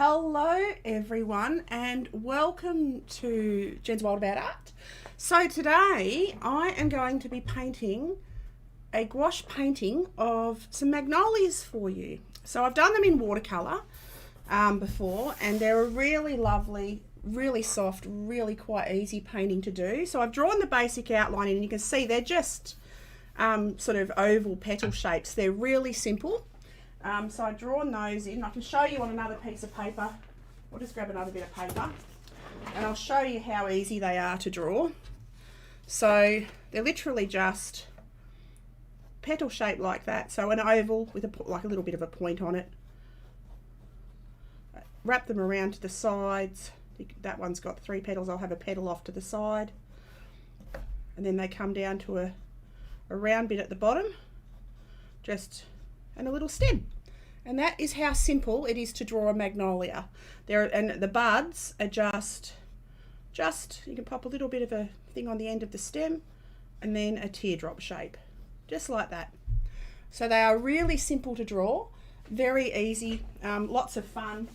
Hello everyone and welcome to Jen's Wild About Art. So today I am going to be painting a gouache painting of some magnolias for you. So I've done them in watercolour before, and they're a really lovely, really soft, really quite easy painting to do. So I've drawn the basic outline and you can see they're just sort of oval petal shapes. They're really simple. So I've drawn those in. I can show you on another piece of paper. I'll just grab another bit of paper and I'll show you how easy they are to draw. So they're literally just petal shaped like that. So an oval with like a little bit of a point on it. Wrap them around to the sides. That one's got 3 petals. I'll have a petal off to the side. And then they come down to a round bit at the bottom. And a little stem, and that is how simple it is to draw a magnolia. And the buds are just you can pop a little bit of a thing on the end of the stem and then a teardrop shape, just like that. So they are really simple to draw, very easy, lots of fun,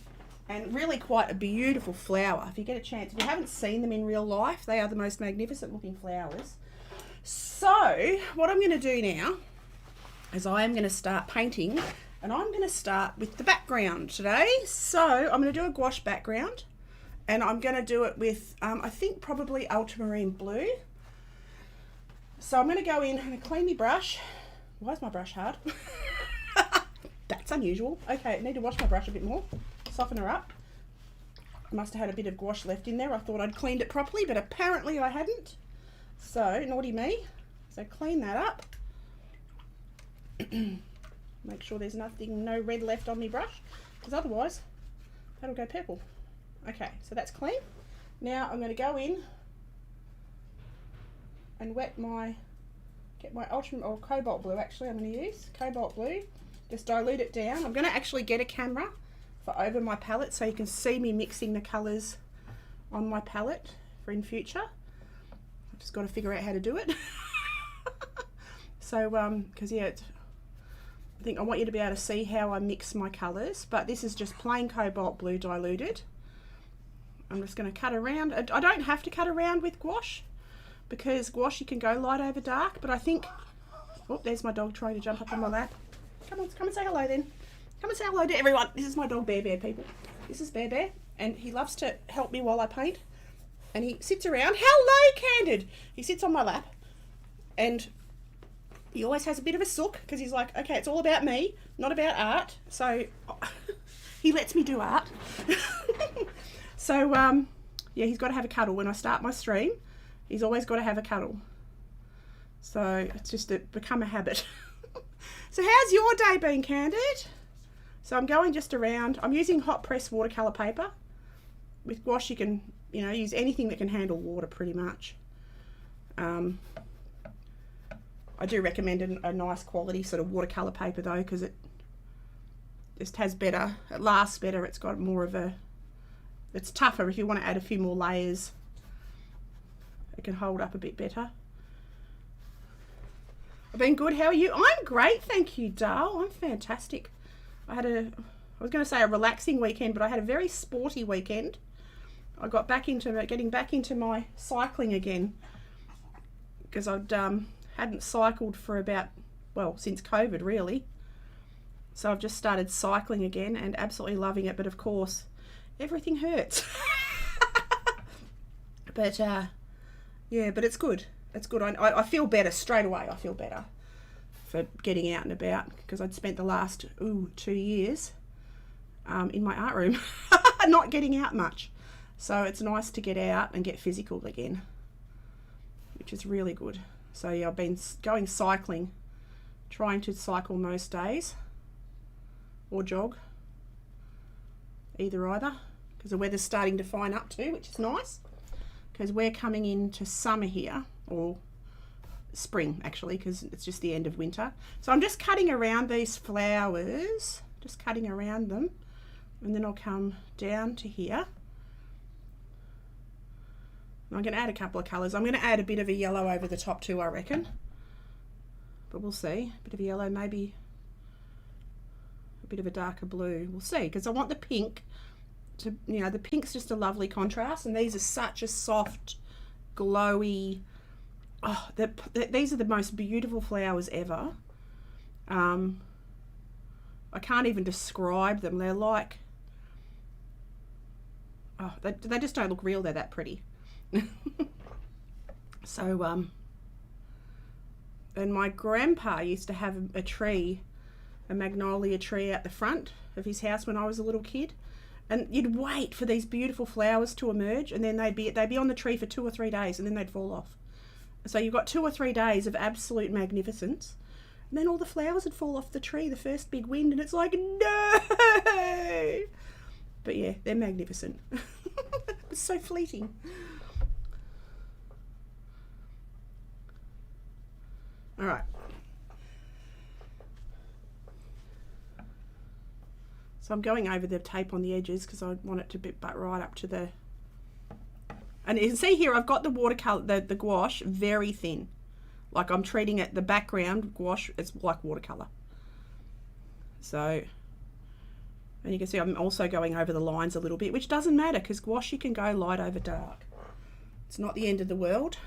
and really quite a beautiful flower. If you get a chance, if you haven't seen them in real life, they are the most magnificent looking flowers. So what I'm going to do now is I am going to start painting, and I'm going to start with the background today. So I'm going to do a gouache background, and I'm going to do it with I think probably ultramarine blue. So I'm going to go in and clean my brush. Why is my brush hard? That's unusual. Okay, I need to wash my brush a bit more, soften her up. I must have had a bit of gouache left in there. I thought I'd cleaned it properly, but apparently I hadn't. So naughty me. So clean that up. Make sure there's no red left on my brush, because otherwise that'll go purple. Okay, so that's clean. Now I'm going to go in and get my ultramarine or cobalt blue. Actually, I'm going to use cobalt blue. Just dilute it down. I'm going to actually get a camera for over my palette so you can see me mixing the colours on my palette for in future. I've just got to figure out how to do it. So because yeah, I want you to be able to see how I mix my colours, but this is just plain cobalt blue diluted. I'm just going to cut around. I don't have to cut around with gouache, because gouache you can go light over dark, but I think, oh, there's my dog trying to jump up on my lap. Come and say hello then. Come and say hello to everyone. This is my dog Bear Bear, people. This is Bear Bear, and he loves to help me while I paint, and he sits around. Hello, Candid. He sits on my lap, and he always has a bit of a sook, because he's like, okay, it's all about me, not about art. So he lets me do art. So yeah, he's got to have a cuddle when I start my stream. He's always got to have a cuddle. So it's just become a habit. So how's your day been, Candid? So I'm going just around. I'm using hot press watercolour paper. With gouache you can use anything that can handle water pretty much. I do recommend a nice quality sort of watercolour paper though, because it just has better, it lasts better, it's got more of it's tougher if you want to add a few more layers. It can hold up a bit better. I've been good, how are you? I'm great, thank you, Dale. I'm fantastic. I was going to say a relaxing weekend, but I had a very sporty weekend. I got getting back into my cycling again, because hadn't cycled for since COVID really. So I've just started cycling again and absolutely loving it, but of course everything hurts. But yeah, but it's good. It's good. I feel better straight away. I feel better for getting out and about, because I'd spent the last 2 years in my art room not getting out much. So it's nice to get out and get physical again, which is really good. So yeah, I've been going cycling, trying to cycle most days, or jog, either, because the weather's starting to fine up too, which is nice, because we're coming into summer here, or spring actually, because it's just the end of winter. So I'm just cutting around these flowers, just cutting around them, and then I'll come down to here. I'm going to add a couple of colours. I'm going to add a bit of a yellow over the top too, I reckon. But we'll see. A bit of a yellow, maybe a bit of a darker blue. We'll see, because I want the pink to, you know, the pink's just a lovely contrast, and these are such a soft, glowy, oh, these are the most beautiful flowers ever. I can't even describe them. They're like, oh, they just don't look real. They're that pretty. So, and my grandpa used to have a tree, a magnolia tree out the front of his house when I was a little kid. And you'd wait for these beautiful flowers to emerge, and then they'd be on the tree for 2 or 3 days, and then they'd fall off. So you've got 2 or 3 days of absolute magnificence, and then all the flowers would fall off the tree, the first big wind, and it's like, no! But yeah, they're magnificent. It's so fleeting. All right. So I'm going over the tape on the edges because I want it to be butt right up to the... And you can see here I've got the watercolor, the gouache very thin. Like I'm treating it, the background gouache, it's like watercolor. So, and you can see I'm also going over the lines a little bit, which doesn't matter because gouache you can go light over dark. It's not the end of the world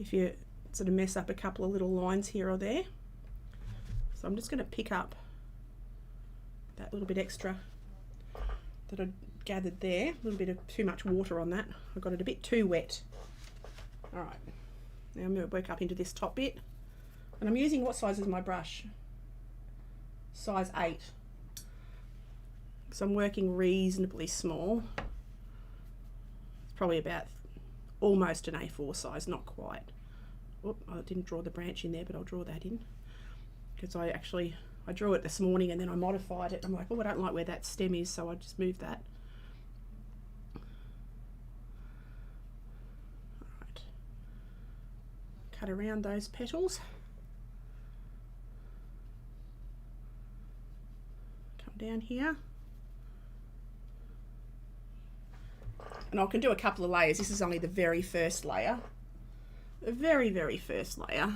if you sort of mess up a couple of little lines here or there. So I'm just going to pick up that little bit extra that I gathered there. A little bit of too much water on that. I got it a bit too wet. All right, now I'm going to work up into this top bit, and I'm using, what size is my brush? Size 8. So I'm working reasonably small. It's probably about almost an A4 size, not quite. Oh, I didn't draw the branch in there, but I'll draw that in because I drew it this morning and then I modified it. I'm like, oh, I don't like where that stem is, so I just moved that. All right. Cut around those petals. Come down here. And I can do a couple of layers. This is only the very first layer. The very, very first layer.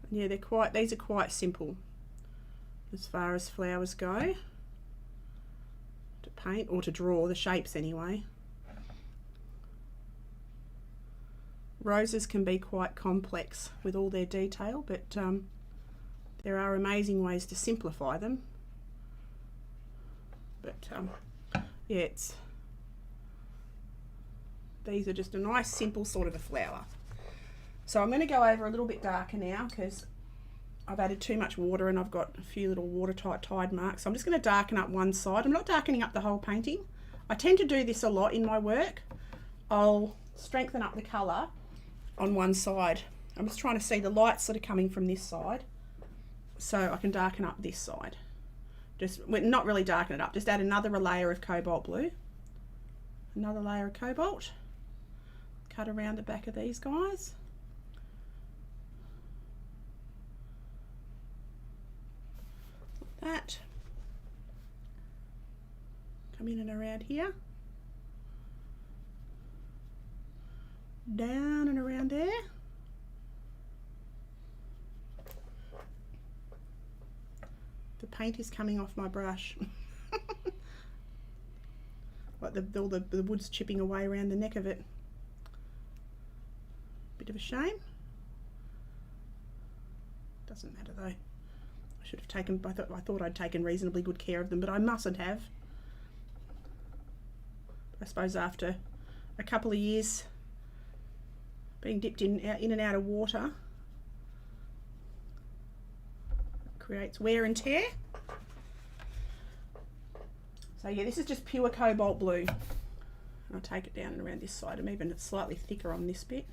Yeah, these are quite simple as far as flowers go to paint or to draw, the shapes anyway. Roses can be quite complex with all their detail, but there are amazing ways to simplify them. But yeah, these are just a nice simple sort of a flower. So I'm going to go over a little bit darker now because I've added too much water and I've got a few little watertight tide marks. So I'm just going to darken up one side. I'm not darkening up the whole painting. I tend to do this a lot in my work. I'll strengthen up the colour on one side. I'm just trying to see the light sort of coming from this side so I can darken up this side. Just, well, not really darken it up, just add another layer of cobalt blue. Another layer of cobalt. Cut around the back of these guys. That. Come in and around here. Down and around there. The paint is coming off my brush. Like all the wood's chipping away around the neck of it. Bit of a shame. Doesn't matter though. I should have taken, I thought I'd taken reasonably good care of them, but I mustn't have. I suppose after a couple of years being dipped in and out of water, it creates wear and tear. So yeah, this is just pure cobalt blue. I'll take it down and around this side, and even it's slightly thicker on this bit.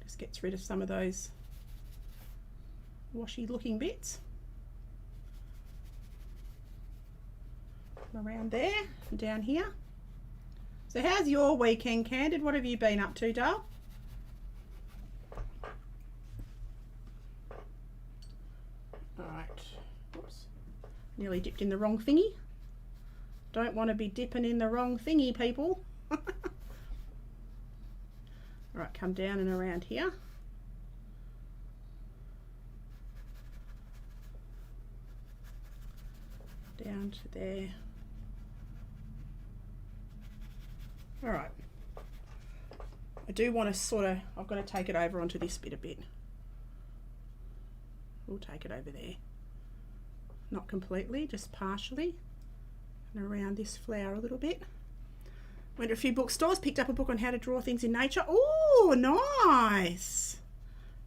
Just gets rid of some of those washy looking bits. Around there and down here. So how's your weekend, Candid? What have you been up to, Dale? Alright. Oops. Nearly dipped in the wrong thingy. Don't want to be dipping in the wrong thingy, people. Alright, come down and around here. down to there. All right. I do want to sort of, I've got to take it over onto this bit a bit. We'll take it over there. Not completely, just partially. And around this flower a little bit. Went to a few bookstores, picked up a book on how to draw things in nature. Oh, nice.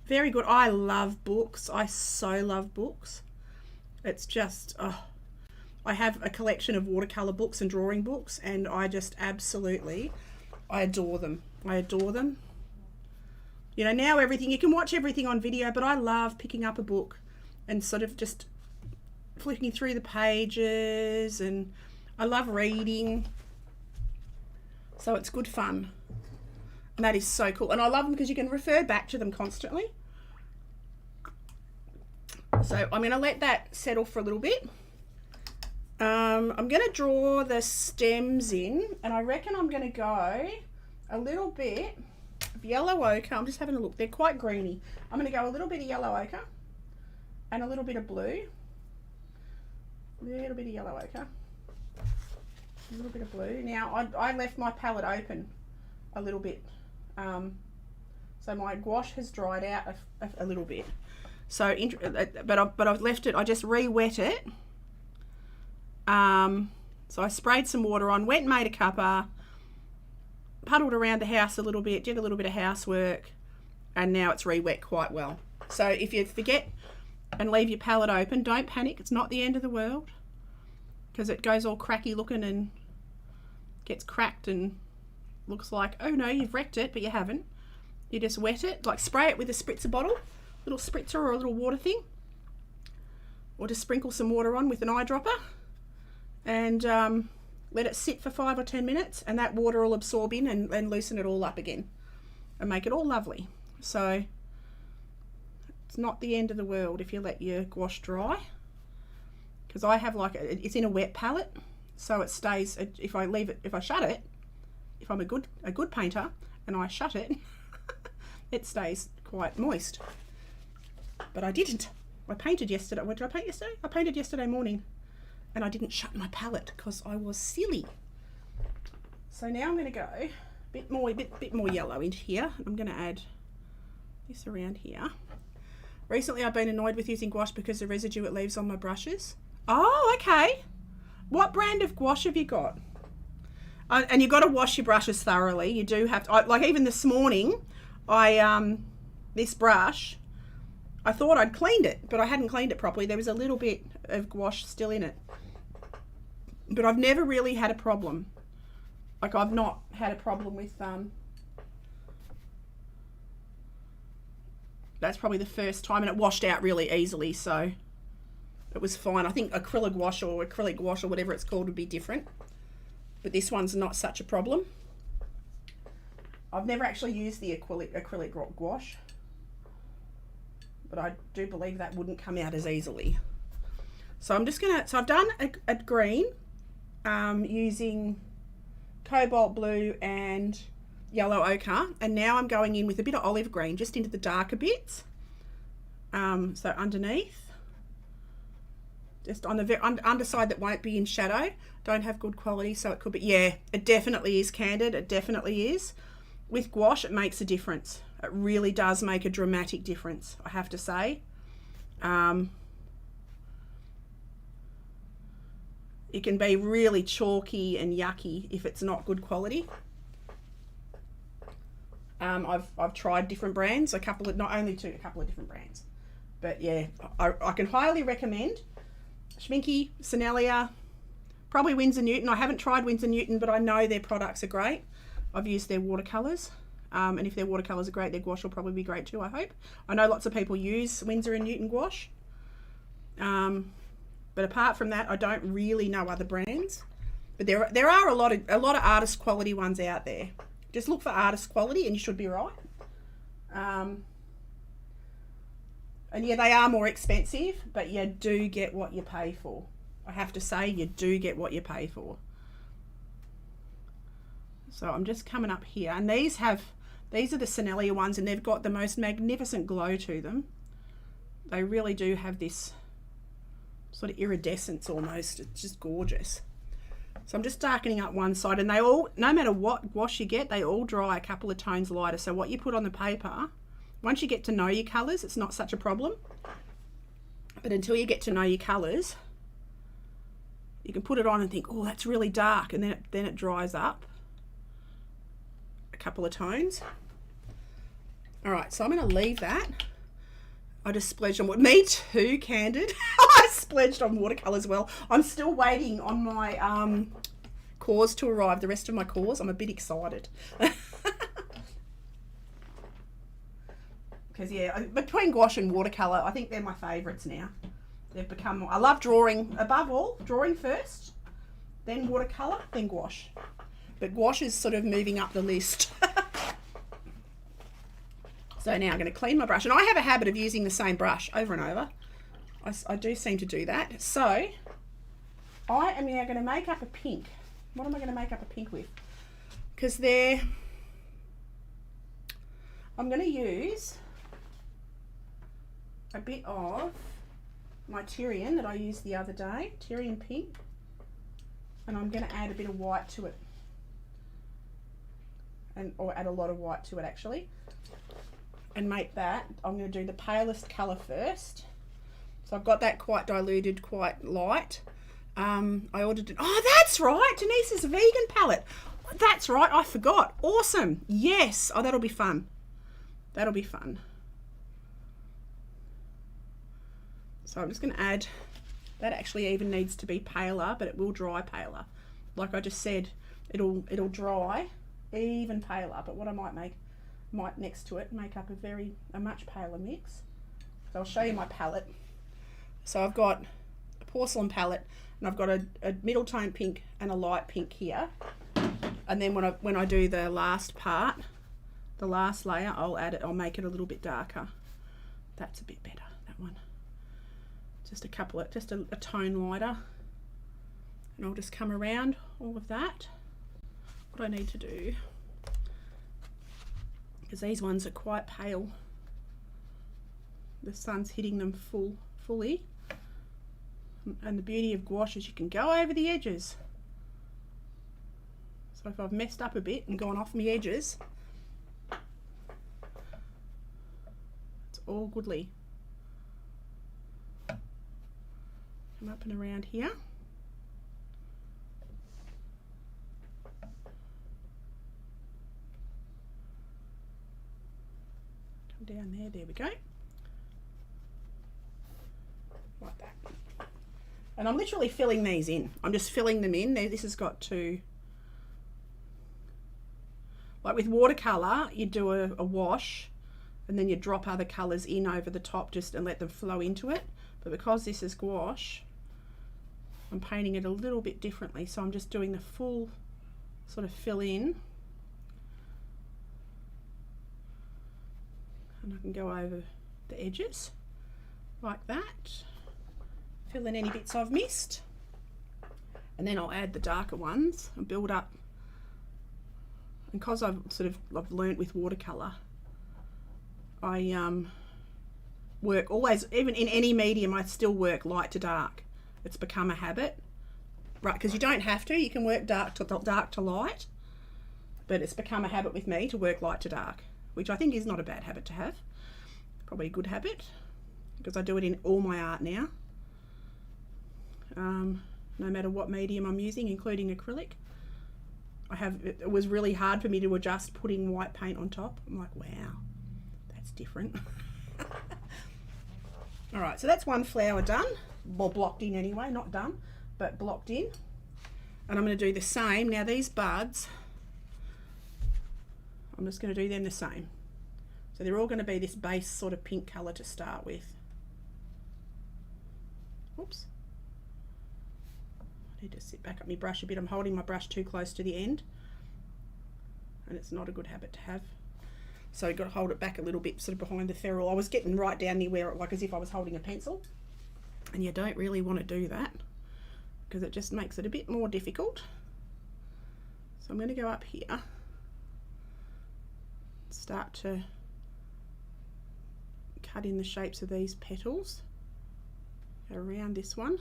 Very good. I love books. I so love books. It's just, oh, I have a collection of watercolor books and drawing books, and I just absolutely, I adore them. I adore them. You know, now everything, you can watch everything on video, but I love picking up a book and sort of just flicking through the pages, and I love reading. So it's good fun. And that is so cool. And I love them because you can refer back to them constantly. So I'm going to let that settle for a little bit. I'm going to draw the stems in, and I reckon I'm going to go a little bit of yellow ochre. I'm just having a look. They're quite greeny. I'm going to go a little bit of yellow ochre and a little bit of blue. A little bit of yellow ochre. A little bit of blue. Now, I left my palette open a little bit. So my gouache has dried out a little bit. So, but I've left it, I just re-wet it. So I sprayed some water on, went and made a cuppa, puddled around the house a little bit, did a little bit of housework, and now it's re-wet quite well. So if you forget and leave your palette open, don't panic, it's not the end of the world, because it goes all cracky looking and gets cracked and looks like, oh no, you've wrecked it, but you haven't. You just wet it, like spray it with a spritzer bottle, little spritzer or a little water thing, or just sprinkle some water on with an eyedropper, and let it sit for 5 or 10 minutes, and that water will absorb in and loosen it all up again and make it all lovely. So it's not the end of the world if you let your gouache dry, because I have like it's in a wet palette, so it stays. If I leave it, if I shut it, if I'm a good painter and I shut it, it stays quite moist. But I didn't. I painted yesterday. What did I paint yesterday? I painted yesterday morning, and I didn't shut my palette because I was silly. So now I'm going to go a bit more yellow into here. I'm going to add this around here. Recently I've been annoyed with using gouache because the residue it leaves on my brushes. Oh, okay. What brand of gouache have you got? And you've got to wash your brushes thoroughly. You do have to, like even this morning, this brush, I thought I'd cleaned it, but I hadn't cleaned it properly. There was a little bit of gouache still in it. But I've never really had a problem. Like I've not had a problem with, that's probably the first time, and it washed out really easily, so it was fine. I think acrylic gouache or whatever it's called would be different. But this one's not such a problem. I've never actually used the acrylic gouache, but I do believe that wouldn't come out as easily. So I'm just gonna, so I've done a green using cobalt blue and yellow ochre, and now I'm going in with a bit of olive green just into the darker bits. So underneath, just on the underside that won't be in shadow, don't have good quality, so it could be, yeah, it definitely is candid, it definitely is. With gouache, it makes a difference. It really does make a dramatic difference, I have to say. It can be really chalky and yucky if it's not good quality. I've tried different brands, a couple of different brands. But yeah, I can highly recommend Schminke, Sennelier, probably Winsor Newton. I haven't tried Winsor Newton, but I know their products are great. I've used their watercolours. And if their watercolours are great, their gouache will probably be great too, I hope. I know lots of people use Winsor and Newton gouache. But apart from that, I don't really know other brands. But there are a lot of artist quality ones out there. Just look for artist quality and you should be right. And yeah, they are more expensive, but you do get what you pay for. I have to say, you do get what you pay for. So I'm just coming up here, and these are the Sennelier ones, and they've got the most magnificent glow to them. They really do have this sort of iridescence almost. It's just gorgeous. So I'm just darkening up one side, and they all, no matter what wash you get, they all dry a couple of tones lighter. So what you put on the paper, once you get to know your colours, it's not such a problem. But until you get to know your colours, you can put it on and think, oh, that's really dark, and then it dries up a couple of tones. All right, so I'm going to leave that. I just splurged on wood. Me too, Candid. I splurged on watercolour as well. I'm still waiting on my cores to arrive, the rest of my cores. I'm a bit excited. Because, yeah, between gouache and watercolour, I think they're my favourites now. They've become, I love drawing, above all, drawing first, then watercolour, then gouache. But gouache is sort of moving up the list. So now I'm going to clean my brush. And I have a habit of using the same brush over and over. I do seem to do that. So I am now going to make up a pink. What am I going to make up a pink with? Because I'm going to use a bit of my Tyrian that I used the other day, Tyrian pink. And I'm going to add a bit of white to it. Or add a lot of white to it actually. And make that, I'm going to do the palest colour first. So I've got that quite diluted, quite light. I ordered it. Oh, that's right, Denise's vegan palette. That's right, I forgot. Awesome. Yes. Oh, that'll be fun. That'll be fun. So I'm just going to add, that actually even needs to be paler, but it will dry paler. Like I just said, it'll dry even paler, but what I might next to it make up a much paler mix. So I'll show you my palette. So I've got a porcelain palette, and I've got a middle tone pink and a light pink here. And then when I do the last part, the last layer, I'll make it a little bit darker. That's a bit better, that one. Just a tone lighter. And I'll just come around all of that. What I need to do, because these ones are quite pale. The sun's hitting them fully. And the beauty of gouache is you can go over the edges. So if I've messed up a bit and gone off my edges, it's all goodly. Come up and around here. Down there we go, like that. And I'm literally filling these in. I'm just filling them in. This has got to, like with watercolour, you do a wash and then you drop other colours in over the top just and let them flow into it. But because this is gouache, I'm painting it a little bit differently. So I'm just doing the full sort of fill in. And I can go over the edges like that, fill in any bits I've missed, and then I'll add the darker ones and build up. And because I've learnt with watercolour, I work always, even in any medium, I still work light to dark. It's become a habit, right? Because you don't have to. You can work dark to light, but it's become a habit with me to work light to dark, which I think is not a bad habit to have. Probably a good habit, because I do it in all my art now. No matter what medium I'm using, including acrylic. It was really hard for me to adjust putting white paint on top. I'm like, wow, that's different. All right, so that's one flower done. Well, blocked in anyway, not done, but blocked in. And I'm going to do the same. Now these buds, I'm just going to do them the same. So they're all going to be this base sort of pink colour to start with. Oops. I need to sit back up my brush a bit. I'm holding my brush too close to the end, and it's not a good habit to have. So you've got to hold it back a little bit, sort of behind the ferrule. I was getting right down near where, like as if I was holding a pencil, and you don't really want to do that because it just makes it a bit more difficult. So I'm going to go up here, start to cut in the shapes of these petals, Go around this one,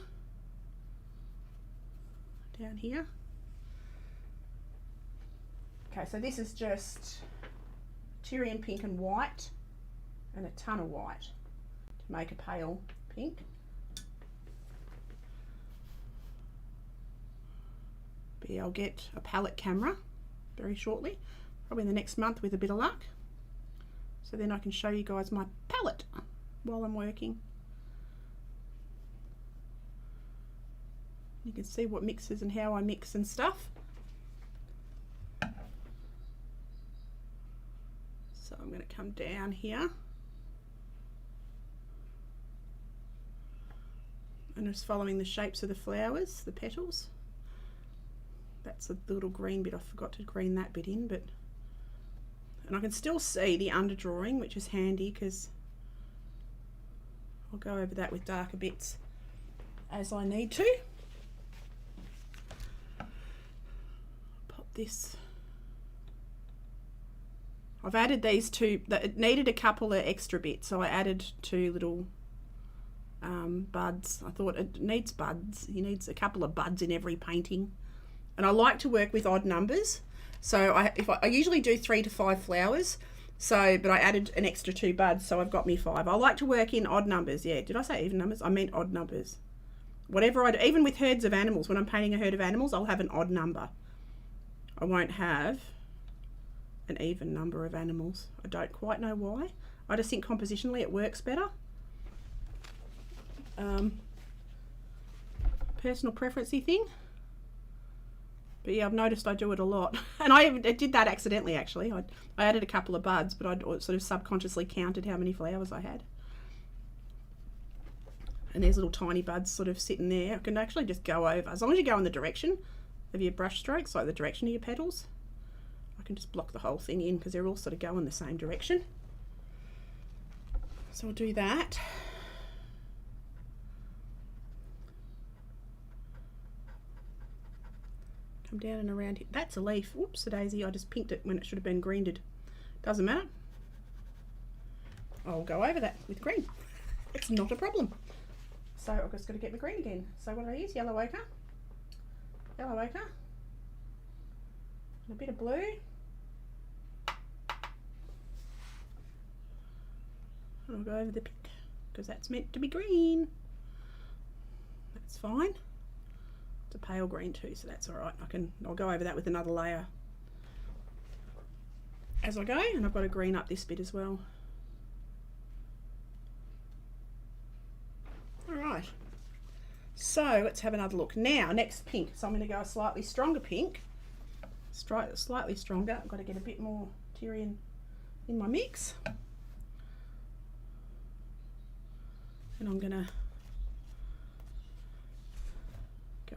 down here. Okay, so this is just Tyrian pink and white and a ton of white to make a pale pink. But yeah, I'll get a palette camera very shortly, probably in the next month with a bit of luck. So then I can show you guys my palette while I'm working. You can see what mixes and how I mix and stuff. So I'm going to come down here and just following the shapes of the flowers, the petals. That's the little green bit, I forgot to green that bit in, but and I can still see the underdrawing, which is handy because I'll go over that with darker bits as I need to. Pop this. I've added these two, it needed a couple of extra bits, so I added two little buds. I thought it needs buds. He needs a couple of buds in every painting. And I like to work with odd numbers. So I usually do 3 to 5 flowers. So, but I added an extra 2 buds, so I've got me 5. I like to work in odd numbers. Yeah, did I say even numbers? I meant odd numbers. Whatever I do, even with herds of animals, when I'm painting a herd of animals, I'll have an odd number. I won't have an even number of animals. I don't quite know why. I just think compositionally it works better. Personal preference-y thing. But yeah, I've noticed I do it a lot. And I did that accidentally, actually. I added a couple of buds, but I sort of subconsciously counted how many flowers I had. And there's little tiny buds sort of sitting there. I can actually just go over. As long as you go in the direction of your brush strokes, like the direction of your petals, I can just block the whole thing in because they're all sort of going the same direction. So I'll do that. Come down and around here. That's a leaf. Oops, a daisy. I just pinked it when it should have been greened. Doesn't matter. I'll go over that with green. It's not a problem. So I've just got to get my green again. So what do I use? Yellow ochre. Yellow ochre. And a bit of blue. And I'll go over the pink because that's meant to be green. That's fine. It's a pale green too, so that's all right. I'll go over that with another layer as I go, and I've got to green up this bit as well. All right, so let's have another look. Now, next pink. So I'm going to go a slightly stronger pink. Slightly stronger. I've got to get a bit more Tyrian in my mix. And I'm going to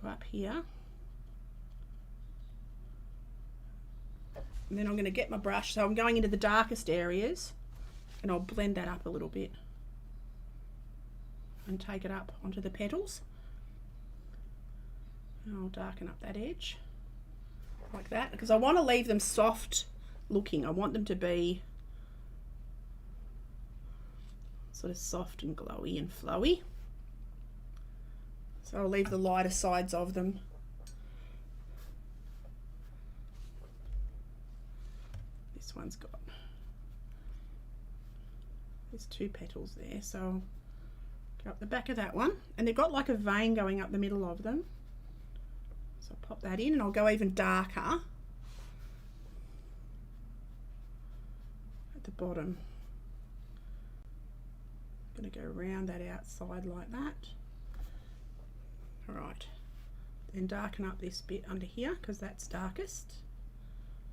go up here. And then I'm going to get my brush. So I'm going into the darkest areas and I'll blend that up a little bit and take it up onto the petals. And I'll darken up that edge like that because I want to leave them soft looking. I want them to be sort of soft and glowy and flowy. So I'll leave the lighter sides of them. This one's got, there's 2 petals there, so I'll go up the back of that one. And they've got like a vein going up the middle of them. So I'll pop that in and I'll go even darker at the bottom. I'm going to go around that outside like that. Alright, then darken up this bit under here because that's darkest,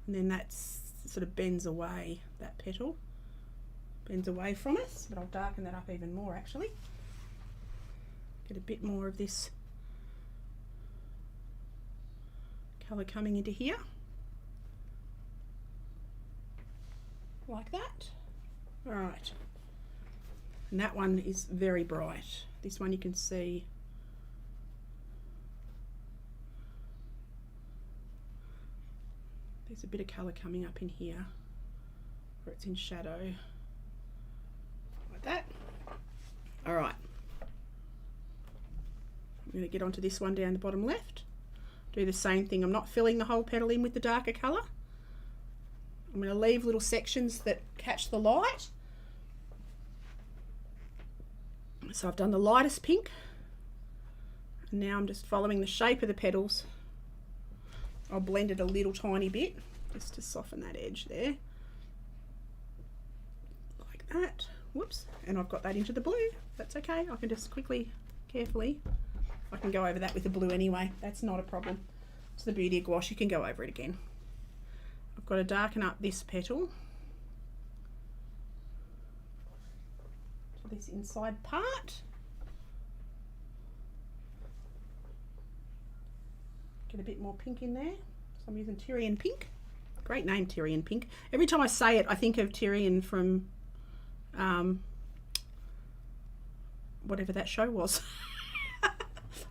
and then that's sort of bends away, that petal bends away from us, but I'll darken that up even more actually. Get a bit more of this colour coming into here, like that. Alright, and that one is very bright. This one you can see there's a bit of colour coming up in here where it's in shadow, like that. All right. I'm going to get onto this one down the bottom left. Do the same thing. I'm not filling the whole petal in with the darker colour. I'm going to leave little sections that catch the light. So I've done the lightest pink. And now I'm just following the shape of the petals. I'll blend it a little tiny bit just to soften that edge there. Like that. Whoops. And I've got that into the blue. That's okay. I can just quickly, carefully, I can go over that with the blue anyway. That's not a problem. It's the beauty of gouache. You can go over it again. I've got to darken up this petal. This inside part. Get a bit more pink in there. So I'm using Tyrian Pink. Great name, Tyrian Pink. Every time I say it, I think of Tyrian from whatever that show was.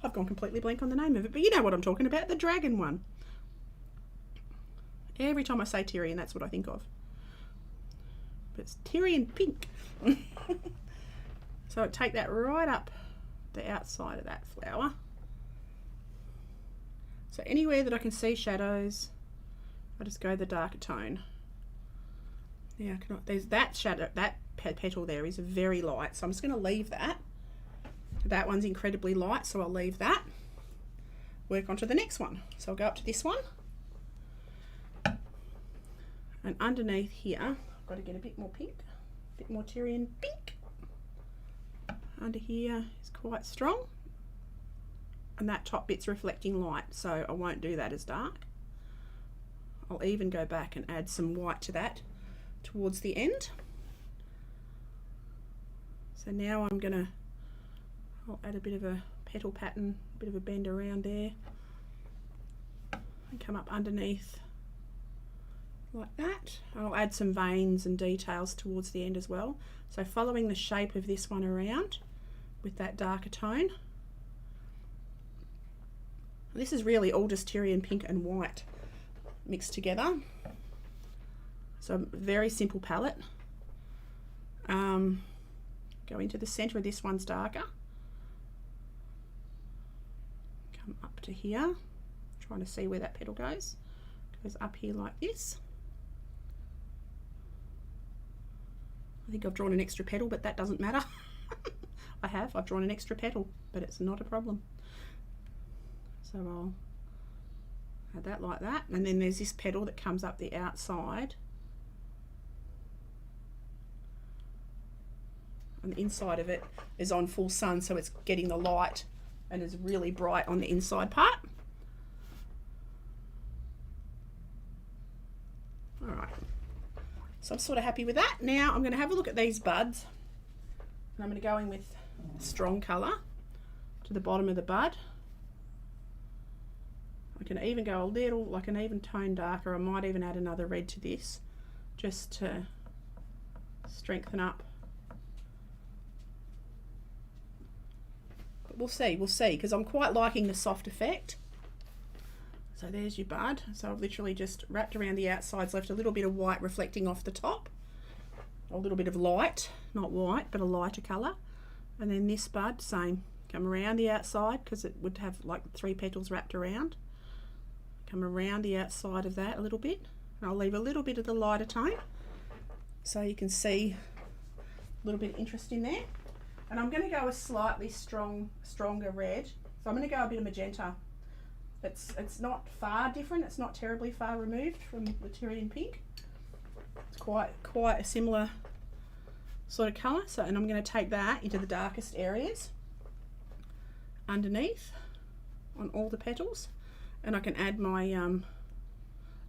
I've gone completely blank on the name of it, but you know what I'm talking about, the dragon one. Every time I say Tyrian, that's what I think of. But it's Tyrian Pink. So I take that right up the outside of that flower. So anywhere that I can see shadows, I just go the darker tone. Yeah, there's that shadow, that petal there is very light, so I'm just going to leave that. That one's incredibly light, so I'll leave that. Work on to the next one. So I'll go up to this one. And underneath here, I've got to get a bit more pink, a bit more Tyrian Pink. Under here is quite strong. And that top bit's reflecting light, so I won't do that as dark. I'll even go back and add some white to that towards the end. So now I'll add a bit of a petal pattern, a bit of a bend around there, and come up underneath like that. I'll add some veins and details towards the end as well. So following the shape of this one around with that darker tone. This is really all just Tyrian Pink and white mixed together. So a very simple palette. Go into the center of this one's darker. Come up to here. Trying to see where that petal goes. Goes up here like this. I think I've drawn an extra petal, but that doesn't matter. I've drawn an extra petal, but it's not a problem. So I'll add that like that, and then there's this petal that comes up the outside, and the inside of it is on full sun, so it's getting the light and is really bright on the inside part. All right, so I'm sort of happy with that. Now I'm going to have a look at these buds, and I'm going to go in with a strong colour to the bottom of the bud. I can even go a little, like an even tone darker. I might even add another red to this just to strengthen up. But we'll see, because I'm quite liking the soft effect. So there's your bud. So I've literally just wrapped around the outsides, left a little bit of white reflecting off the top. A little bit of light, not white, but a lighter colour. And then this bud, same. Come around the outside, because it would have like 3 petals wrapped around. Come around the outside of that a little bit, and I'll leave a little bit of the lighter tone so you can see a little bit of interest in there. And I'm going to go a slightly stronger red, so I'm going to go a bit of magenta. It's not far different, it's not terribly far removed from the Tyrian Pink. It's quite a similar sort of colour. So, and I'm going to take that into the darkest areas underneath on all the petals. And I can add my,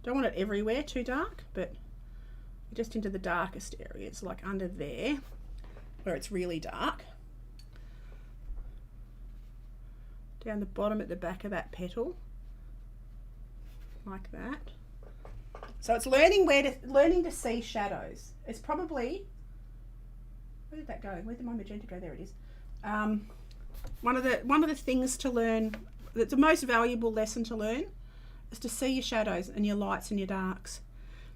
don't want it everywhere too dark, but just into the darkest areas, like under there, where it's really dark. Down the bottom at the back of that petal, like that. So it's learning to see shadows. It's probably, where did that go? Where did my magenta go? There it is. One of the things to learn, that's the most valuable lesson to learn, is to see your shadows and your lights and your darks,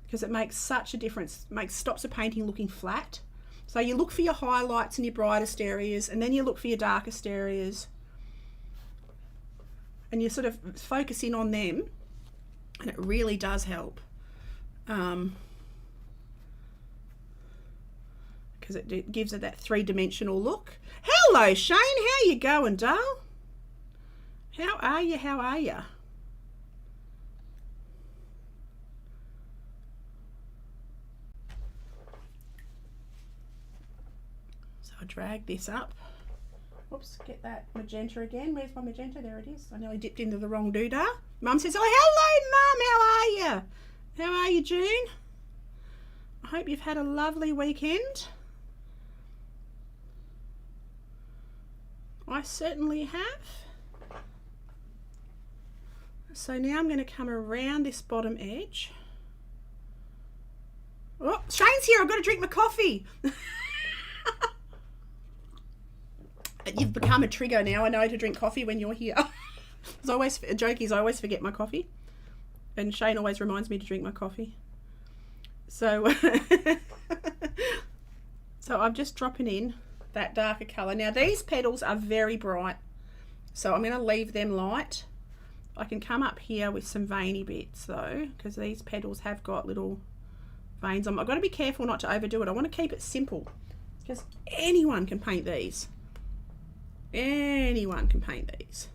because it makes such a difference. Stops a painting looking flat. So you look for your highlights and your brightest areas, and then you look for your darkest areas, and you sort of focus in on them, and it really does help. Because it gives it that three-dimensional look. Hello, Shane. How you going, doll? How are you? How are you? So I drag this up. Oops, get that magenta again. Where's my magenta? There it is. I nearly dipped into the wrong doodah. Mum says, oh, hello, Mum. How are you? How are you, June? I hope you've had a lovely weekend. I certainly have. So now I'm going to come around this bottom edge. Oh, Shane's here. I've got to drink my coffee. You've become a trigger now. I know to drink coffee when you're here. It's always a joke is I always forget my coffee, and Shane always reminds me to drink my coffee. So, so I'm just dropping in that darker colour. Now these petals are very bright, so I'm going to leave them light. I can come up here with some veiny bits though, because these petals have got little veins. I've got to be careful not to overdo it. I want to keep it simple, because anyone can paint these. Anyone can paint these.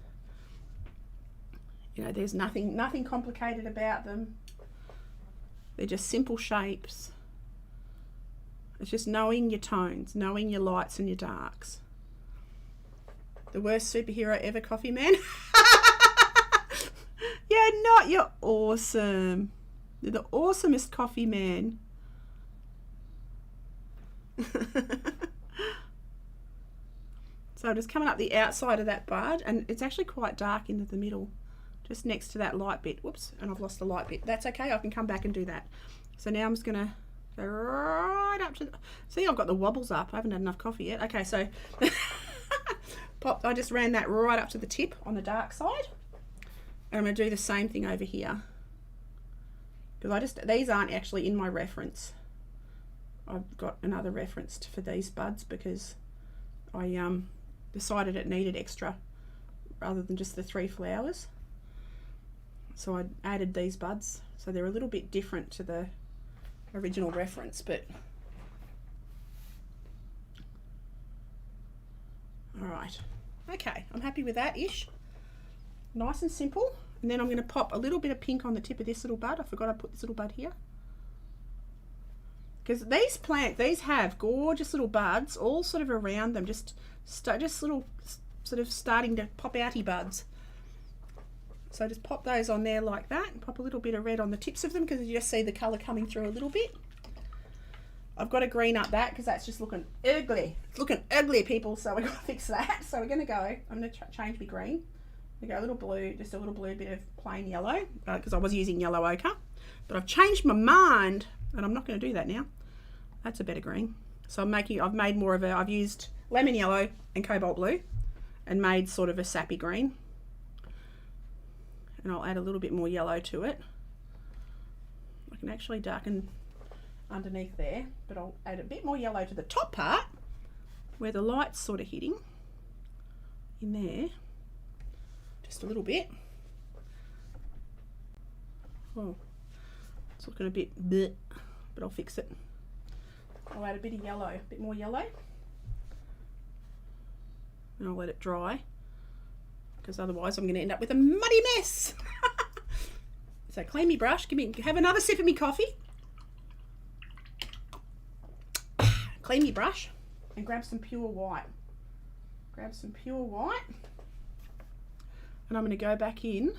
You know, there's nothing complicated about them. They're just simple shapes. It's just knowing your tones, knowing your lights and your darks. The worst superhero ever, Coffee Man. You're not. You're awesome. You're the awesomest Coffee Man. So I'm just coming up the outside of that bud, and it's actually quite dark into the middle, just next to that light bit. Whoops, and I've lost the light bit. That's okay, I can come back and do that. So now I'm just gonna go right up to the, see, I've got the wobbles up. I haven't had enough coffee yet. Okay, so I just ran that right up to the tip on the dark side. And I'm gonna do the same thing over here. Because these aren't actually in my reference. I've got another reference for these buds because I decided it needed extra rather than just the 3 flowers. So I added these buds. So they're a little bit different to the original reference, but all right. Okay, I'm happy with that ish. Nice and simple. And then I'm going to pop a little bit of pink on the tip of this little bud. I forgot I put this little bud here. Because these have gorgeous little buds all sort of around them, just little sort of starting to pop outy buds. So just pop those on there like that, and pop a little bit of red on the tips of them because you just see the colour coming through a little bit. I've got to green up that because that's just looking ugly. It's looking ugly, people, so we've got to fix that. So we're going to go, I'm going to change my green. We go a little blue, just a little blue bit of plain yellow because I was using yellow ochre. But I've changed my mind and I'm not going to do that now. That's a better green. So I've made more of I've used lemon yellow and cobalt blue and made sort of a sappy green. And I'll add a little bit more yellow to it. I can actually darken underneath there, but I'll add a bit more yellow to the top part where the light's sort of hitting in there. Just a little bit. Oh, it's looking a bit bleh, but I'll fix it. I'll add a bit of yellow, a bit more yellow, and I'll let it dry because otherwise I'm going to end up with a muddy mess. So clean me brush, have another sip of me coffee, clean me brush, and grab some pure white. Grab some pure white, and I'm going to go back in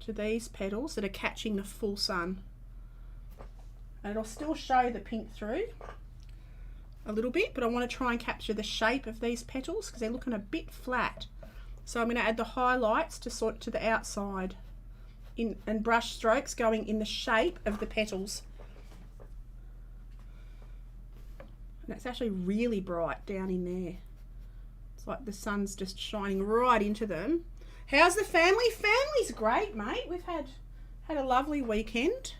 to these petals that are catching the full sun. And it'll still show the pink through a little bit, but I want to try and capture the shape of these petals because they're looking a bit flat. So I'm going to add the highlights to the outside and brush strokes going in the shape of the petals. And it's actually really bright down in there. It's like the sun's just shining right into them. How's the family? Family's great, mate. We've had a lovely weekend.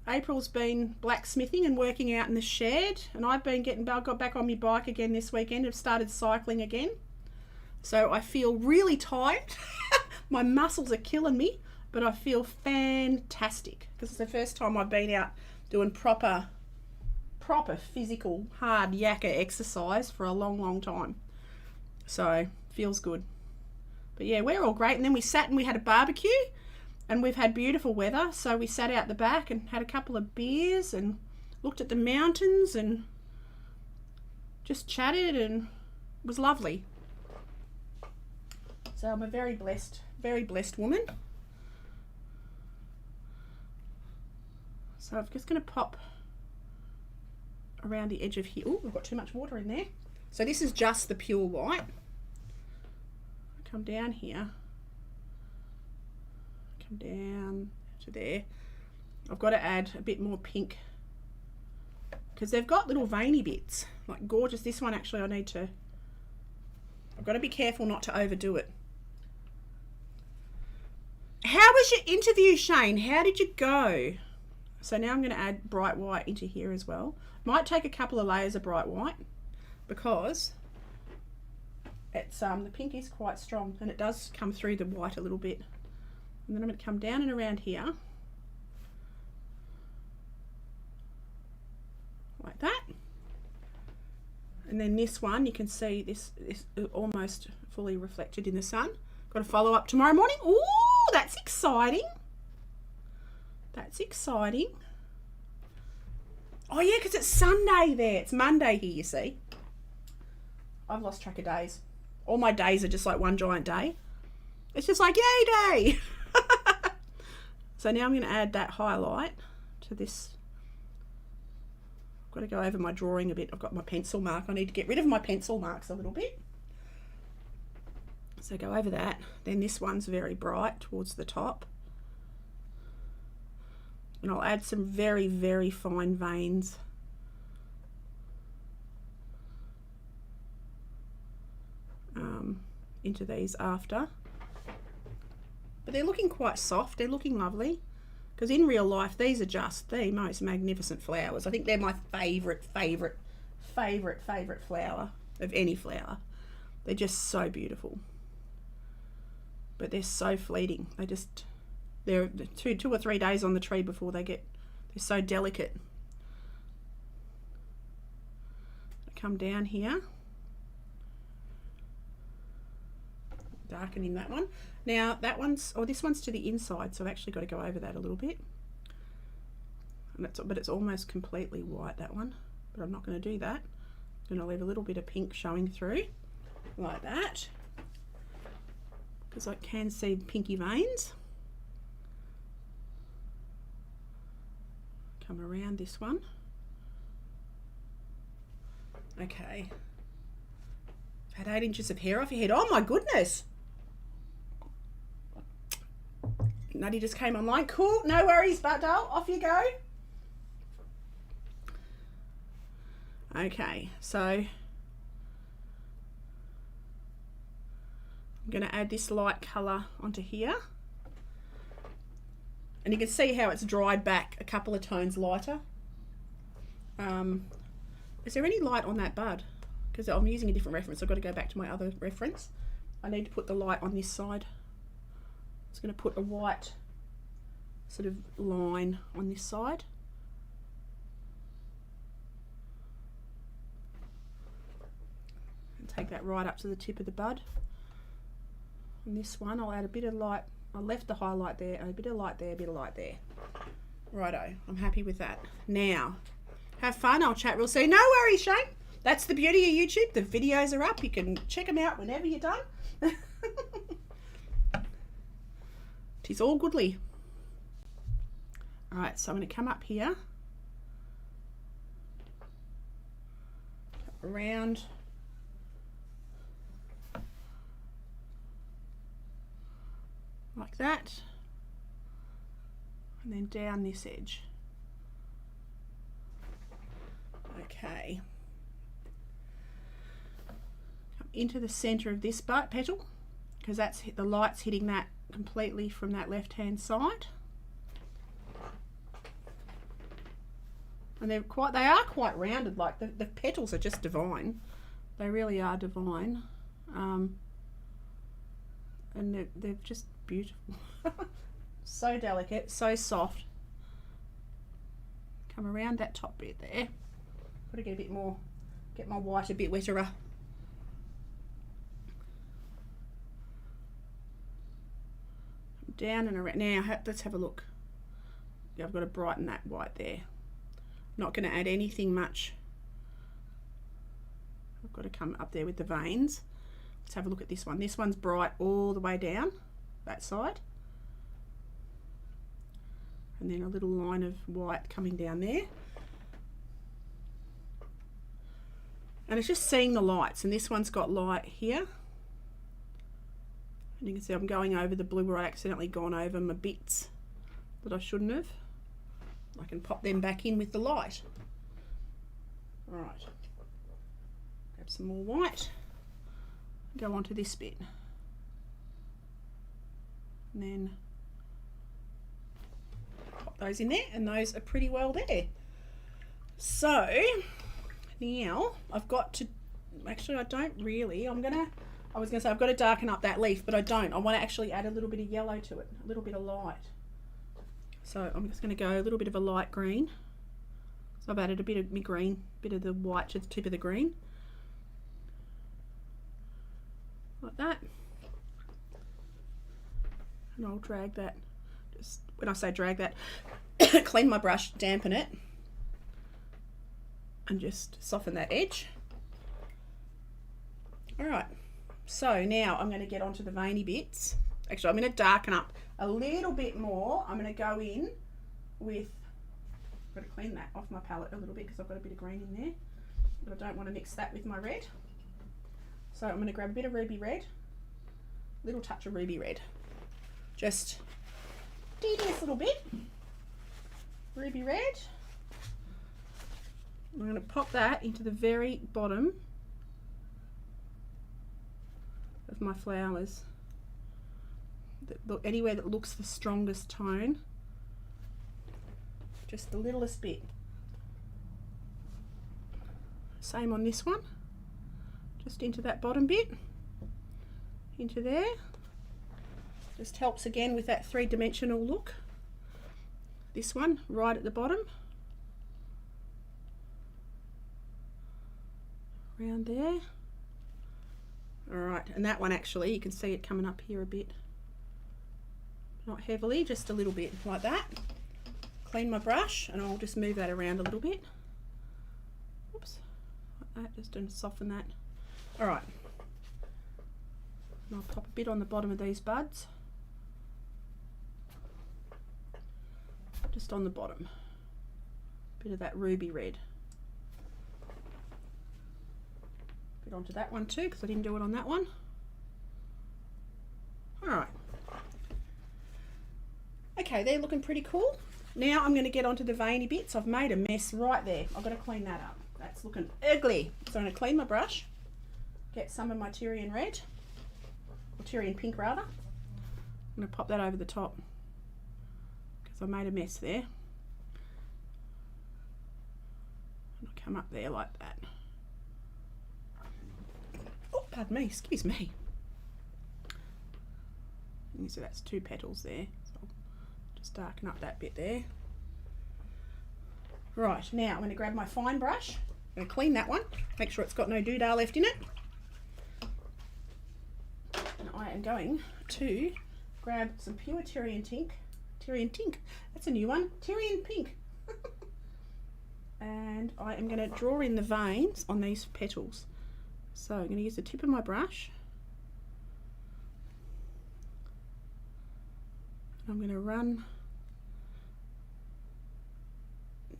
April's been blacksmithing and working out in the shed, and I've been got back on my bike again this weekend. I've started cycling again. So I feel really tired. My muscles are killing me, but I feel fantastic because it's the first time I've been out doing proper physical hard yakka exercise for a long time. So feels good. But yeah, we're all great. And then we sat and we had a barbecue, and we've had beautiful weather, so we sat out the back and had a couple of beers and looked at the mountains and just chatted, and it was lovely. So I'm a very blessed woman. So I'm just going to pop around the edge of here. Oh, we've got too much water in there. So this is just the pure white. Come down here. Come down to there. I've got to add a bit more pink because they've got little veiny bits, like gorgeous. This one actually I've got to be careful not to overdo it. How was your interview, Shane? How did you go? So now I'm going to add bright white into here as well. Might take a couple of layers of bright white because it's the pink is quite strong and it does come through the white a little bit. And then I'm going to come down and around here like that. And then this one, you can see this is almost fully reflected in the sun. Got to follow up tomorrow morning. Ooh, that's exciting. That's exciting. Oh yeah, because it's Sunday there. It's Monday here, you see. I've lost track of days. All my days are just like one giant day. It's just like, yay day. So now I'm going to add that highlight to this. I've got to go over my drawing a bit. I've got my pencil mark. I need to get rid of my pencil marks a little bit. So go over that. Then this one's very bright towards the top. And I'll add some very fine veins. Into these after. But they're looking quite soft. They're looking lovely. Because in real life, these are just the most magnificent flowers. I think they're my favourite flower of any flower. They're just so beautiful. But they're so fleeting. They're 2 or 3 days on the tree before they're so delicate. I come down here. Darkening that one. Now this one's to the inside, so I've actually got to go over that a little bit. But it's almost completely white, that one. But I'm not going to do that. I'm going to leave a little bit of pink showing through, like that. Because I can see pinky veins. Come around this one. Okay. I've had 8 inches of hair off your head. Oh my goodness. Nutty just came online. Cool, no worries, but doll, off you go. Okay, so I'm going to add this light colour onto here. And you can see how it's dried back a couple of tones lighter. Is there any light on that bud? Because I'm using a different reference. I've got to go back to my other reference. I need to put the light on this side. It's going to put a white sort of line on this side. And take that right up to the tip of the bud. On this one, I'll add a bit of light. I left the highlight there, a bit of light there, a bit of light there. Righto, I'm happy with that. Now, have fun. I'll chat real soon. No worries, Shane. That's the beauty of YouTube. The videos are up. You can check them out whenever you're done. Tis all goodly. All right, so I'm going to come up here, around, like that, and then down this edge. Okay. Come into the center of this petal, because that's the light's hitting that completely from that left hand side. And they are quite rounded, like the petals are just divine. They really are divine. And they're just beautiful. So delicate, so soft. Come around that top bit there. Got to get a bit more, get my white a bit wetter. Down and around. Now let's have a look. Yeah, I've got to brighten that white there. Not going to add anything much. I've got to come up there with the veins. Let's have a look at this one. This one's bright all the way down that side. And then a little line of white coming down there. And it's just seeing the lights. And this one's got light here. And you can see I'm going over the blue where I accidentally gone over my bits that I shouldn't have. I can pop them back in with the light. All right. Grab some more white. Go onto this bit. And then pop those in there, and those are pretty well there. So now I've got to, actually I don't really, I was going to say I've got to darken up that leaf, but I don't. I want to actually add a little bit of yellow to it, a little bit of light. So I'm just going to go a little bit of a light green. So I've added a bit of my green, bit of the white to the tip of the green. Like that. And I'll drag that, just when I say drag that, clean my brush, dampen it, and just soften that edge. All right. So now I'm going to get onto the veiny bits. Actually, I'm going to darken up a little bit more. I'm going to go in with, I've got to clean that off my palette a little bit because I've got a bit of green in there, but I don't want to mix that with my red. So I'm going to grab a bit of ruby red, little touch of ruby red, just tedious little bit, ruby red. I'm going to pop that into the very bottom of my flowers. Look, anywhere that looks the strongest tone, just the littlest bit. Same on this one, just into that bottom bit, into there. Just helps again with that three-dimensional look. This one right at the bottom, around there. All right, and that one actually, you can see it coming up here a bit. Not heavily, just a little bit like that. Clean my brush and I'll just move that around a little bit. Oops, like that, just to soften that. All right, and I'll pop a bit on the bottom of these buds. Just on the bottom. Bit of that ruby red. Bit onto that one too, because I didn't do it on that one. All right. Okay, they're looking pretty cool. Now I'm going to get onto the veiny bits. I've made a mess right there. I've got to clean that up. That's looking ugly. So I'm going to clean my brush, get some of my Tyrian red, or Tyrian pink rather. I'm going to pop that over the top because I made a mess there. And I'll come up there like that. Oh, pardon me, excuse me. And so that's 2 petals there. Just darken up that bit there. Right, now I'm going to grab my fine brush. I'm going to clean that one, make sure it's got no doodah left in it. And I am going to grab some pure Tyrian Tink. Tyrian Tink, that's a new one. Tyrian Pink. And I am going to draw in the veins on these petals. So I'm going to use the tip of my brush. I'm going to run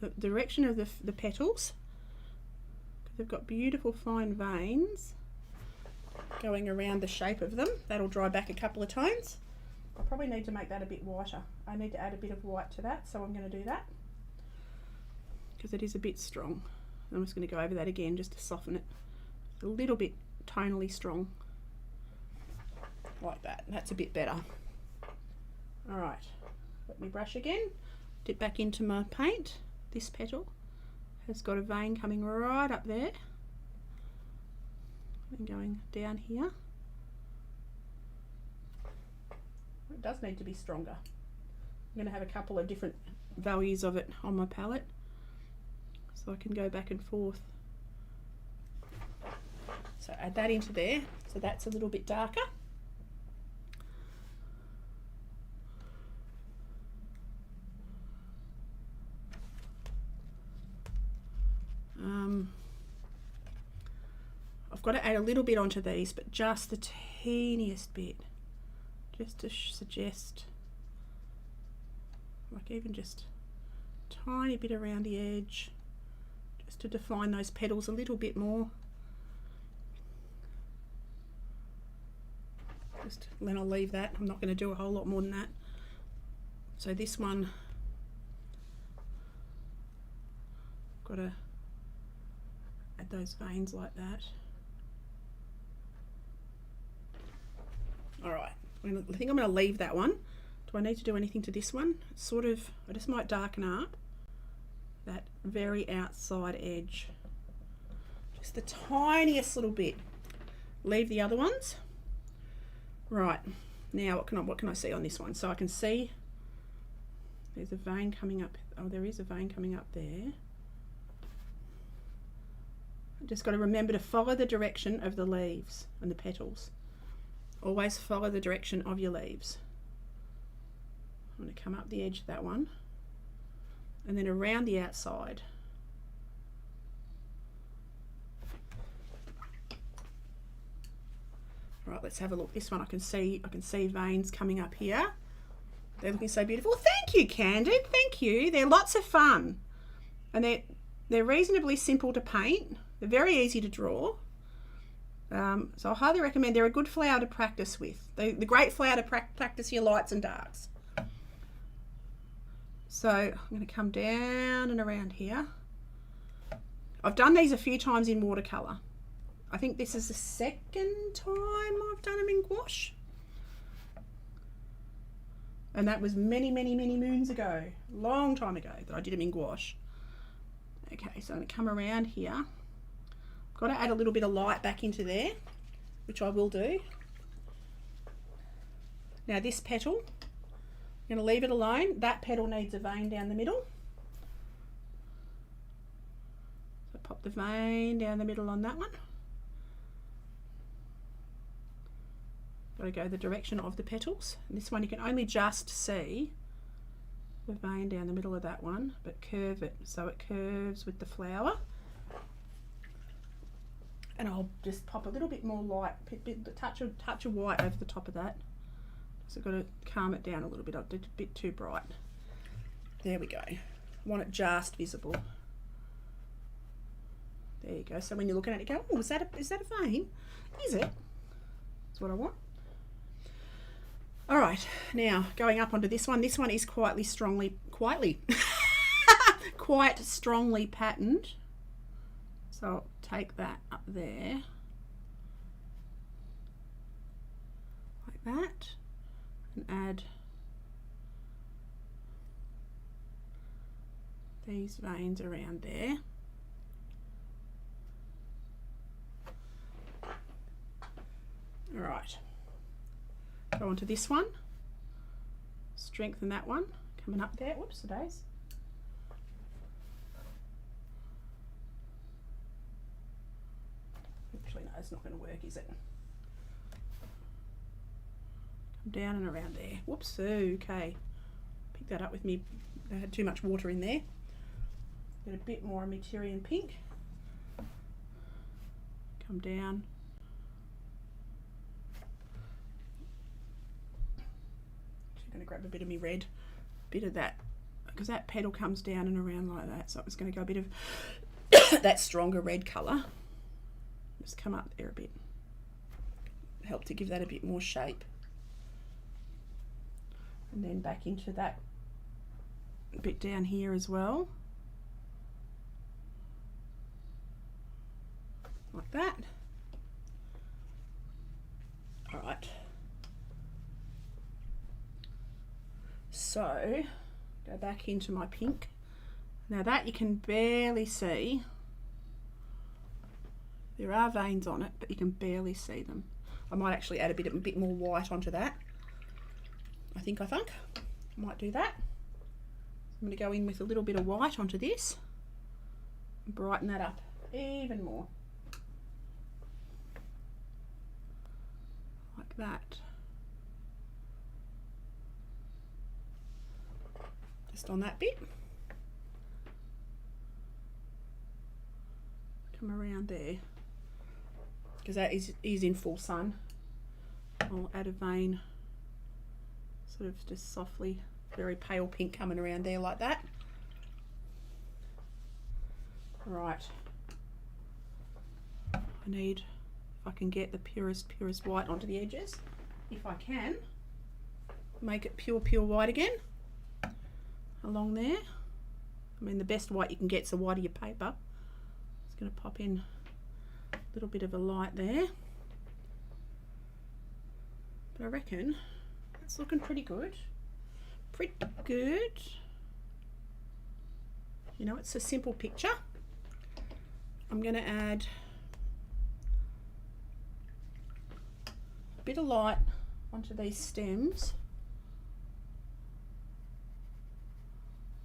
the direction of the petals, because they've got beautiful fine veins going around the shape of them. That'll dry back a couple of tones. I probably need to make that a bit whiter. I need to add a bit of white to that, so I'm going to do that because it is a bit strong. I'm just going to go over that again just to soften it. It's a little bit tonally strong, like that. That's a bit better. All right, let me brush again, dip back into my paint, this petal, has got a vein coming right up there and going down here. It does need to be stronger. I'm going to have a couple of different values of it on my palette so I can go back and forth. So add that into there, so that's a little bit darker. I've got to add a little bit onto these, but just the teeniest bit, just to suggest, like even just a tiny bit around the edge, just to define those petals a little bit more. Then I'll leave that. I'm not going to do a whole lot more than that. So this one, got to add those veins like that. All right, I think I'm going to leave that one. Do I need to do anything to this one? Sort of, I just might darken up that very outside edge, just the tiniest little bit. Leave the other ones. Right, now what can I see on this one? So I can see there's a vein coming up. Oh, there is a vein coming up there. I've just got to remember to follow the direction of the leaves and the petals. Always follow the direction of your leaves. I'm going to come up the edge of that one and then around the outside. Right, let's have a look. This one I can see veins coming up here. They're looking so beautiful. Thank you, Candid. Thank you. They're lots of fun. And they're reasonably simple to paint. They're very easy to draw. So I highly recommend. They're a good flower to practice with. The great flower to practice your lights and darks. So I'm going to come down and around here. I've done these a few times in watercolour. I think this is the second time I've done them in gouache. And that was many, many, many moons ago. Long time ago that I did them in gouache. Okay, so I'm going to come around here. Got to add a little bit of light back into there, which I will do. Now this petal, I'm going to leave it alone. That petal needs a vein down the middle. So pop the vein down the middle on that one. Got to go the direction of the petals. And this one you can only just see the vein down the middle of that one, but curve it so it curves with the flower. And I'll just pop a little bit more light, touch of white over the top of that. So I've got to calm it down a little bit. I did a bit too bright. There we go. I want it just visible. There you go. So when you're looking at it, you go, oh, is that a vein? Is it? That's what I want. All right, now going up onto this one. This one is quite strongly patterned. So I'll take that up there, like that, and add these veins around there. All right. Go on to this one, strengthen that one, coming up there. Whoops, the days. Actually, no, it's not going to work, is it? Come down and around there. Whoops, okay. Pick that up with me. I had too much water in there. Get a bit more Meterian pink. Come down. Going to grab a bit of me red, bit of that, because that petal comes down and around like that, so it's going to go a bit of that stronger red colour. Just come up there a bit, help to give that a bit more shape, and then back into that bit down here as well, like that. All right. So go back into my pink Now that you can barely see. There are veins on it, but you can barely see them. I might actually add a bit more white onto that. I think I might do that. I'm going to go in with a little bit of white onto this and brighten that up even more. Like that. Just on that bit. Come around there. Because that is in full sun. I'll add a vein, sort of just softly, very pale pink coming around there like that. Right. I need, if I can get the purest white onto the edges, if I can, make it pure white again, along there. I mean, the best white you can get is the white of your paper. Just going to pop in a little bit of a light there. But I reckon it's looking pretty good. Pretty good. You know, it's a simple picture. I'm going to add a bit of light onto these stems.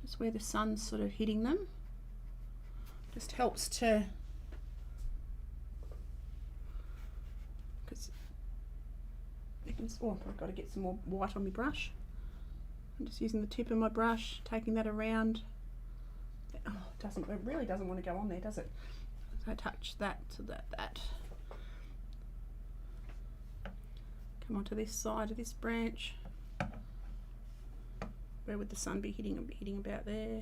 Just where the sun's sort of hitting them. Just helps to, because oh, I've got to get some more white on my brush. I'm just using the tip of my brush, taking that around. Oh, it really doesn't want to go on there, does it? So I touch that to that. Come onto this side of this branch. Where would the sun be hitting? It'll be hitting about there.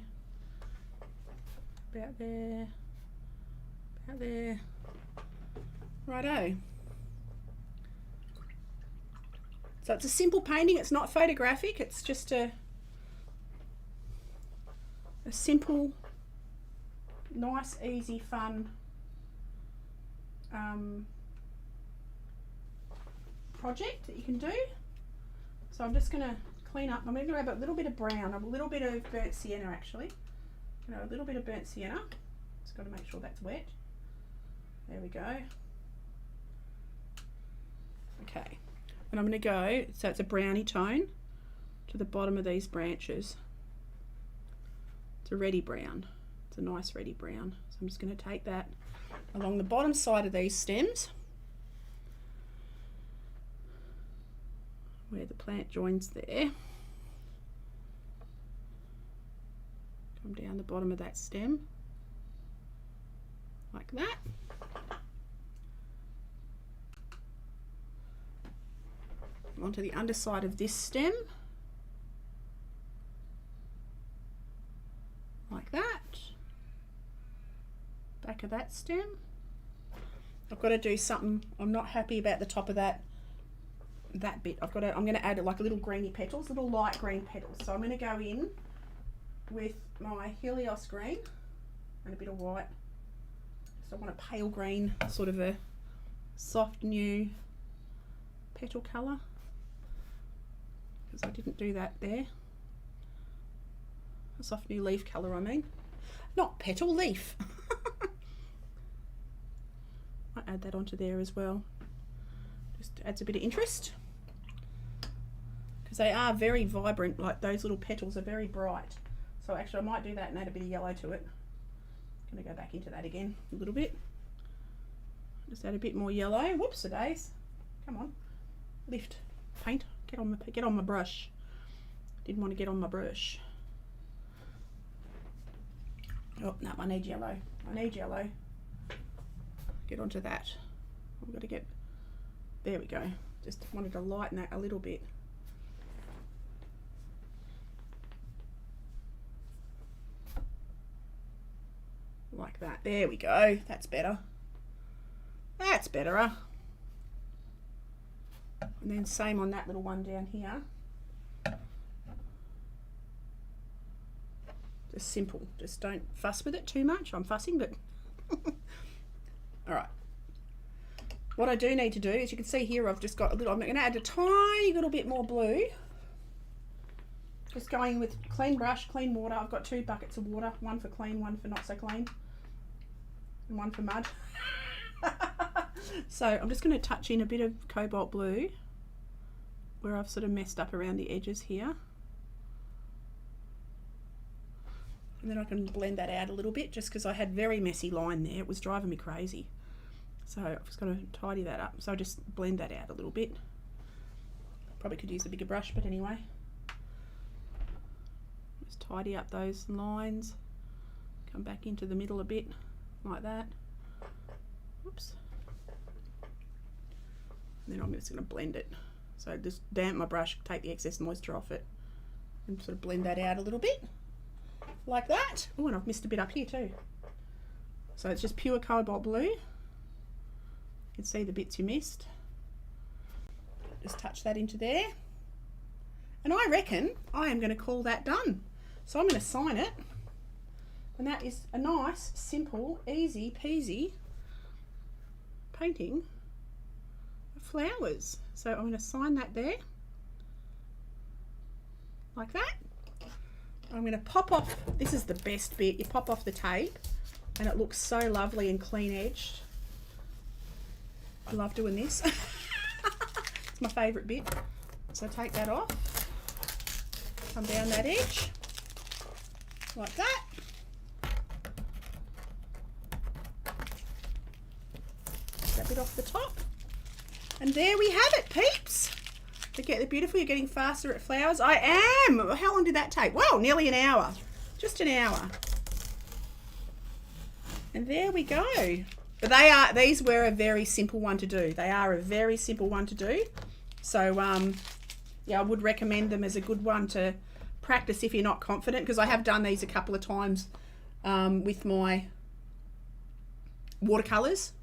About there. About there. Righto. So it's a simple painting, it's not photographic, it's just a simple, nice, easy, fun project that you can do. So I'm just going to clean up. I'm going to grab a little bit of brown, a little bit of burnt sienna actually. A little bit of burnt sienna. Just got to make sure that's wet. There we go. Okay. And I'm going to go, so it's a browny tone, to the bottom of these branches. It's a reddy brown. It's a nice reddy brown. So I'm just going to take that along the bottom side of these stems, where the plant joins there. Come down the bottom of that stem, like that. Onto the underside of this stem, like that. Back of that stem. I've got to do something. I'm not happy about the top of that bit. I'm going to add like little greeny petals, little light green petals. So I'm going to go in with my Helios green and a bit of white. So I want a pale green, sort of a soft new petal colour. Because I didn't do that there. A soft new leaf colour, I mean. Not petal, leaf. Might add that onto there as well. Just adds a bit of interest. Because they are very vibrant, like those little petals are very bright. So actually I might do that and add a bit of yellow to it. I'm going to go back into that again a little bit. Just add a bit more yellow. Whoops-a-days. Come on. Lift. Paint. Get on my brush. Didn't want to get on my brush. Oh, no, I need yellow. I need yellow. Get onto that. I've got to get... There we go. Just wanted to lighten that a little bit. Like that. There we go. That's better. That's betterer. And then same on that little one down here. Just simple. Just don't fuss with it too much. I'm fussing, but... Alright. What I do need to do, as you can see here, I've just got a little... I'm going to add a tiny little bit more blue Just going with clean brush, clean water. I've got 2 buckets of water, one for clean, one for not so clean, and one for mud. So I'm just going to touch in a bit of cobalt blue where I've sort of messed up around the edges here. And then I can blend that out a little bit just because I had very messy line there. It was driving me crazy. So I've just got to tidy that up. So I just blend that out a little bit. Probably could use a bigger brush, but anyway. Just tidy up those lines. Come back into the middle a bit, like that. Oops. And then I'm just going to blend it. So just damp my brush, take the excess moisture off it, and sort of blend that out a little bit. Like that. Oh, and I've missed a bit up here too. So it's just pure cobalt blue. You can see the bits you missed. Just touch that into there. And I reckon I am going to call that done. So I'm going to sign it. And that is a nice, simple, easy peasy painting of flowers. So I'm going to sign that there. Like that. I'm going to pop off, this is the best bit, you pop off the tape and it looks so lovely and clean edged. I love doing this. It's my favourite bit. So take that off, come down that edge, like that. That bit off the top. And there we have it, peeps. To get the beautiful, you're getting faster at flowers. I am. How long did that take? Well, nearly an hour. Just an hour. And there we go. But these were a very simple one to do. They are a very simple one to do. So, yeah, I would recommend them as a good one to practice if you're not confident, because I have done these a couple of times with my watercolours.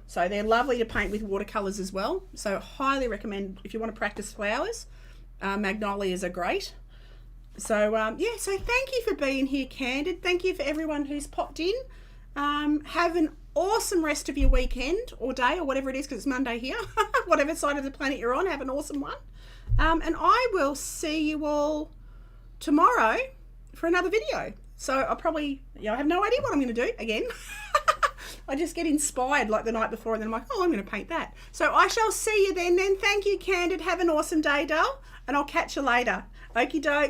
So they're lovely to paint with watercolours as well. So highly recommend if you want to practice flowers. Magnolias are great. So yeah, so thank you for being here, Candid. Thank you for everyone who's popped in. Have an awesome rest of your weekend or day or whatever it is, because it's Monday here. Whatever side of the planet you're on, have an awesome one. And I will see you all tomorrow for another video. So I'll probably, I have no idea what I'm going to do again. I just get inspired like the night before and then I'm like, oh, I'm going to paint that. So I shall see you then. Thank you, Candid. Have an awesome day, doll. And I'll catch you later. Okie doke.